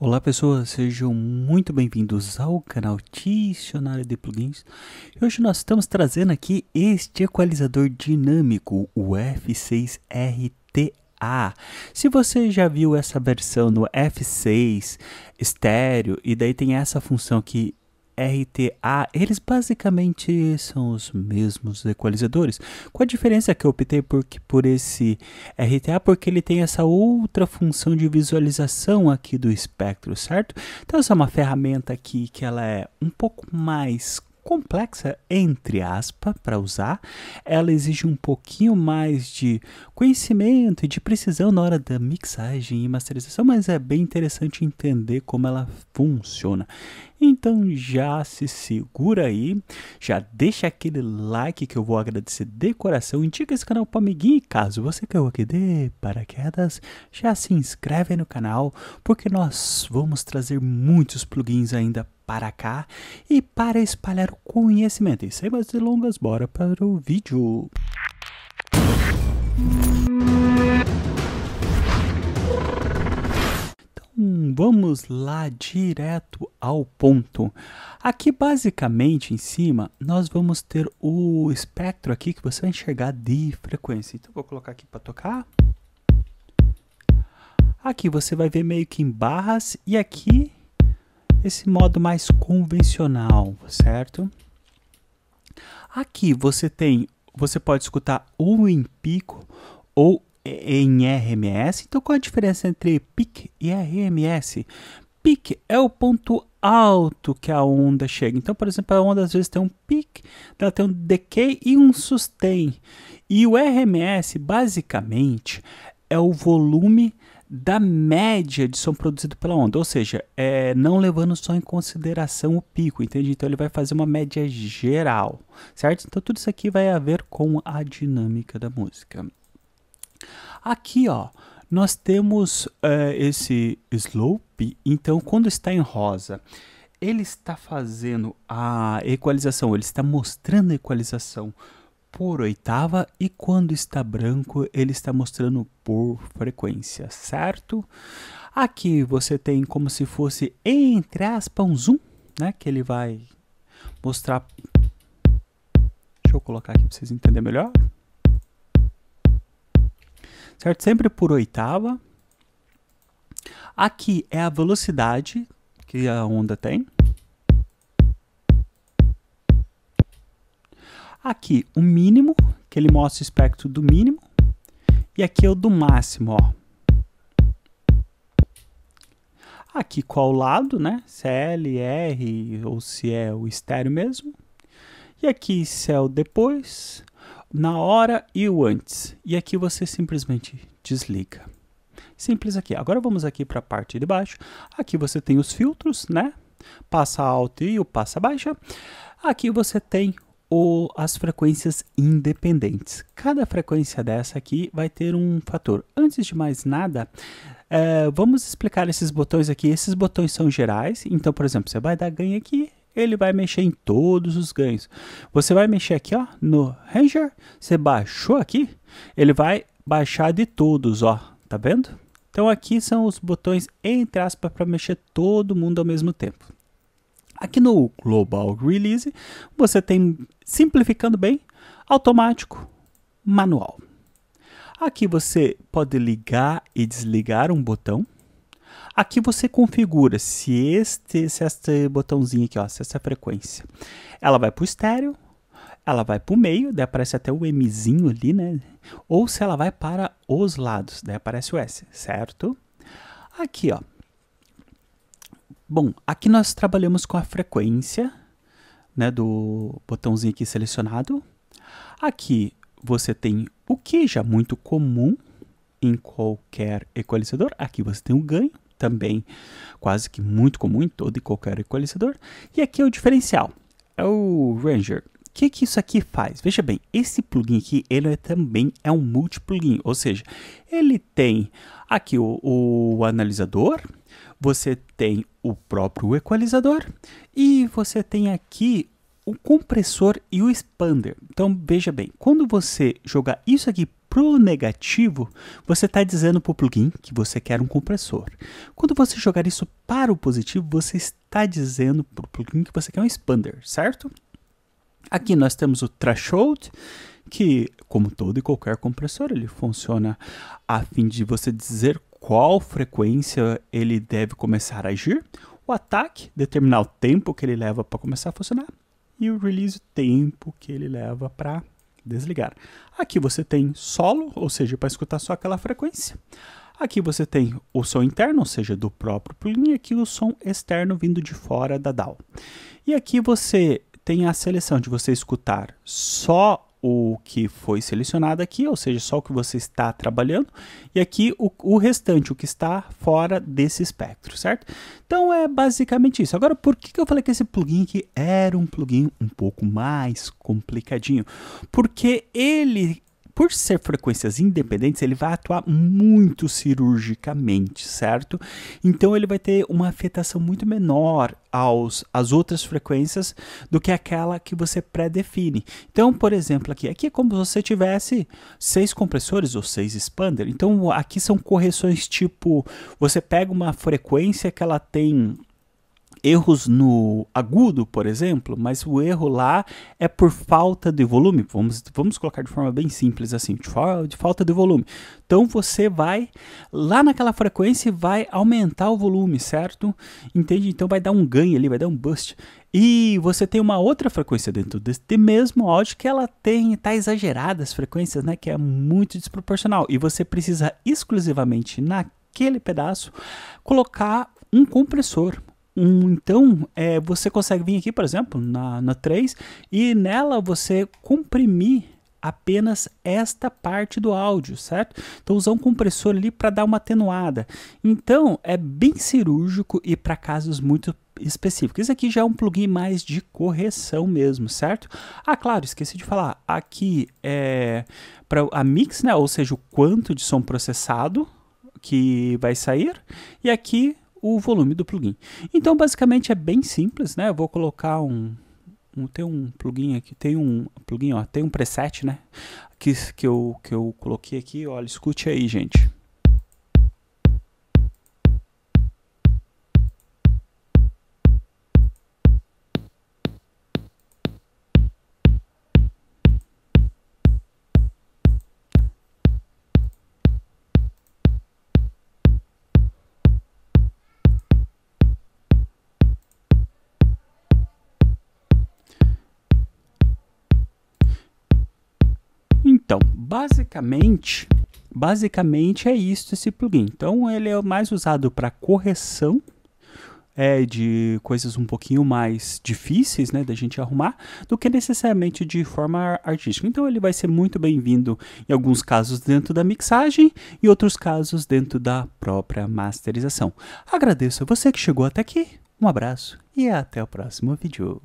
Olá pessoas, sejam muito bem-vindos ao canal Dicionário de Plugins. E hoje nós estamos trazendo aqui este equalizador dinâmico, o F6RTA. Se você já viu essa versão no F6 estéreo e daí tem essa função aqui RTA, eles basicamente são os mesmos equalizadores, com a diferença que eu optei por esse RTA porque ele tem essa outra função de visualização aqui do espectro, certo? Então essa é uma ferramenta aqui que ela é um pouco mais complexa, entre aspas, para usar. Ela exige um pouquinho mais de conhecimento e de precisão na hora da mixagem e masterização, mas é bem interessante entender como ela funciona. Então já se segura aí, já deixa aquele like que eu vou agradecer de coração, indica esse canal para amiguinho e caso você caiu aqui de paraquedas, já se inscreve aí no canal, porque nós vamos trazer muitos plugins ainda para cá e para espalhar o conhecimento. E sem mais delongas, bora para o vídeo. Vamos lá direto ao ponto. Aqui basicamente em cima nós vamos ter o espectro aqui que você vai enxergar de frequência. Então vou colocar aqui para tocar. Aqui você vai ver meio que em barras e aqui esse modo mais convencional, certo? Aqui você pode escutar ou em pico ou em RMS. Então qual a diferença entre peak e RMS? Peak é o ponto alto que a onda chega. Então, por exemplo, a onda às vezes tem um peak, ela tem um decay e um sustain. E o RMS basicamente é o volume da média de som produzido pela onda, ou seja, não levando só em consideração o pico, entende? Então ele vai fazer uma média geral, certo? Então tudo isso aqui vai a ver com a dinâmica da música. Aqui, ó, nós temos esse slope. Então, quando está em rosa, ele está fazendo a equalização, ele está mostrando a equalização por oitava, e quando está branco, ele está mostrando por frequência, certo? Aqui você tem como se fosse, entre aspas, um zoom, né? Que ele vai mostrar. Deixa eu colocar aqui para vocês entenderem melhor. Certo? Sempre por oitava. Aqui é a velocidade que a onda tem. Aqui o mínimo, que ele mostra o espectro do mínimo. E aqui é o do máximo, ó. Aqui qual lado, né? Se é L, R ou se é o estéreo mesmo. E aqui se é o depois, na hora e o antes. E aqui você simplesmente desliga. Simples aqui. Agora vamos aqui para a parte de baixo. Aqui você tem os filtros, né? Passa alto e o passa baixa. Aqui você tem as frequências independentes. Cada frequência dessa aqui vai ter um fator. Antes de mais nada, vamos explicar esses botões aqui. Esses botões são gerais. Então, por exemplo, você vai dar ganho aqui, ele vai mexer em todos os ganhos. Você vai mexer aqui, ó, no Ranger, você baixou aqui, ele vai baixar de todos, ó, tá vendo? Então aqui são os botões, entre aspas, para mexer todo mundo ao mesmo tempo. Aqui no Global Release, você tem, simplificando bem, automático, manual. Aqui você pode ligar e desligar um botão. Aqui você configura se este botãozinho aqui, ó, se essa frequência, ela vai para o estéreo, ela vai para o meio, daí aparece até o Mzinho ali, né? Ou se ela vai para os lados, daí aparece o S, certo? Aqui, ó. Bom, aqui nós trabalhamos com a frequência, né, do botãozinho aqui selecionado. Aqui você tem o que já muito comum em qualquer equalizador. Aqui você tem o ganho, também quase que muito comum em todo e qualquer equalizador. E aqui é o diferencial, é o Ranger. O que isso aqui faz? Veja bem, esse plugin aqui, ele também é um multi-plugin, ou seja, ele tem aqui o analisador, você tem o próprio equalizador e você tem aqui o compressor e o expander. Então veja bem, quando você jogar isso aqui Pro negativo, você está dizendo para o plugin que você quer um compressor. Quando você jogar isso para o positivo, você está dizendo para o plugin que você quer um expander, certo? Aqui nós temos o threshold, que, como todo e qualquer compressor, ele funciona a fim de você dizer qual frequência ele deve começar a agir. O ataque, determinar o tempo que ele leva para começar a funcionar. E o release, o tempo que ele leva para desligar. Aqui você tem solo, ou seja, para escutar só aquela frequência. Aqui você tem o som interno, ou seja, do próprio plugin, e aqui o som externo vindo de fora da DAW. E aqui você tem a seleção de você escutar só o que foi selecionado aqui, ou seja, só o que você está trabalhando, e aqui o restante, o que está fora desse espectro, certo? Então é basicamente isso. Agora, por que eu falei que esse plugin aqui era um plugin um pouco mais complicadinho? Porque ele, por ser frequências independentes, ele vai atuar muito cirurgicamente, certo? Então ele vai ter uma afetação muito menor às outras frequências do que aquela que você pré-define. Então, por exemplo, aqui é como se você tivesse 6 compressores ou 6 expander. Então aqui são correções tipo, você pega uma frequência que ela tem erros no agudo, por exemplo, mas o erro lá é por falta de volume. Vamos colocar de forma bem simples assim, de falta de volume. Então você vai lá naquela frequência e vai aumentar o volume, certo? Entende? Então vai dar um ganho ali, vai dar um boost. E você tem uma outra frequência dentro deste mesmo áudio que ela tá exagerada as frequências, né? Que é muito desproporcional. E você precisa exclusivamente naquele pedaço colocar um compressor. Então, você consegue vir aqui, por exemplo, na 3, e nela você comprimir apenas esta parte do áudio, certo? Então, usar um compressor ali para dar uma atenuada. Então, é bem cirúrgico e para casos muito específicos. Esse aqui já é um plugin mais de correção mesmo, certo? Ah, claro, esqueci de falar. Aqui é para a mix, né? Ou seja, o quanto de som processado que vai sair. E aqui o volume do plugin. Então, basicamente é bem simples, né? Eu vou colocar tem um plugin aqui, tem um plugin, ó, tem um preset, né? Que eu coloquei aqui, olha, escute aí, gente. Então, basicamente é isso esse plugin. Então, ele é mais usado para correção de coisas um pouquinho mais difíceis, né, da gente arrumar, do que necessariamente de forma artística. Então, ele vai ser muito bem-vindo em alguns casos dentro da mixagem e outros casos dentro da própria masterização. Agradeço a você que chegou até aqui, um abraço e até o próximo vídeo.